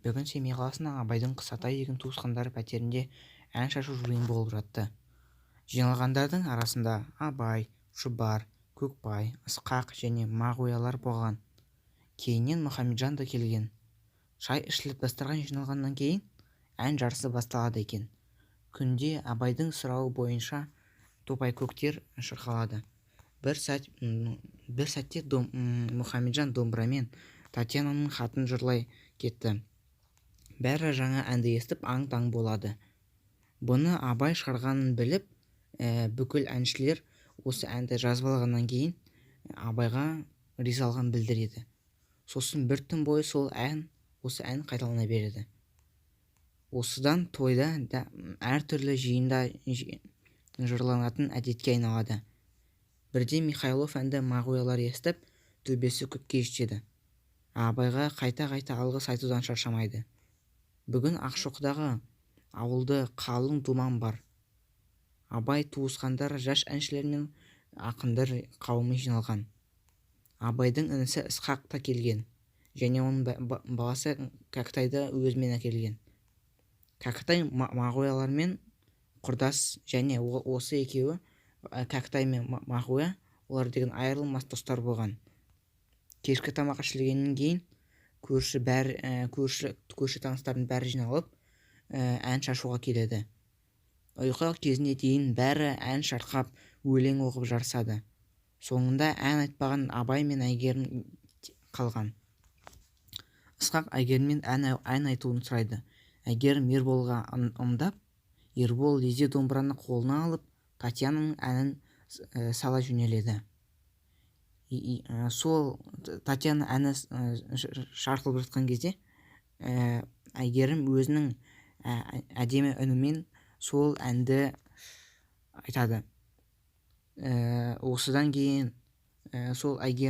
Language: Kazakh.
Бүгін Семей қаласында Абайдың Қысатай деген туысқандары пәтерінде ән шашу жиын болып жатты. Жиналғандардың арасында Абай, Шұбар, Көкбай, Ысқақ және Мағауиялар болған. Кейіннен Мұхамеджан да келген. Шай ішіліп дастархан жиналғаннан кейін ән жарысы басталады екен. Күнде Абайдың сұрауы бойынша топайкөктер шырқалады. Бір сәтте Мұхамеджан домбырамен Татьянаның хатын жырлай кетті. Бәрі жаңа әнді естіп аң-таң болады. Бұны Абай шығарғанын біліп, бүкіл әншілер осы әнді жазып алғаннан кейін Абайға ризалығын білдіреді. Сосын бір түн бойы осы ән қайталана береді. Осыдан тойда да әртүрлі жиында жырланатын әдетке айналады. Бірде Михайлов әнді Мағауиялар естіп, төбесі көкке жетеді. Абайға қайта-қайта алғыс айтудан шаршамайды. Бүгін Ақшоқыдағы ауылды қалың думан бар. Абай туысқандар, жас әншілер мен ақындар қауымы жиналған. Абайдың інісі Ысқақ та келген, және оның баласы Кәкітай да өзімен әкелген. Кәкітай Мағауиялармен құрдас, және осы екеуі, Кәкітай мен Мағауия, олар деген айырылмас достар болған. Кешкі тамақ ішілгеннен кейін көрші таныстардың бәрі жиналып ән шашуға келеді. Ұйқы кезіне дейін бәрі ән шырқап, өлең оқып жарысады. Соңында ән айтпаған Абай мен Әйгерім қалған. Ысқақ Әйгерімнен ән айтуын сұрайды. Әйгерім Ерболға ымдап, Ербол лезде домбыраны қолына алып, Татьянаның әнін сала жөнеледі. Сол Татьяна әні шарқылып жатқан кезде Әйгерім өзінің әдемі үнімен сол әнді айтады. Осыдан кейін сол Әйгерім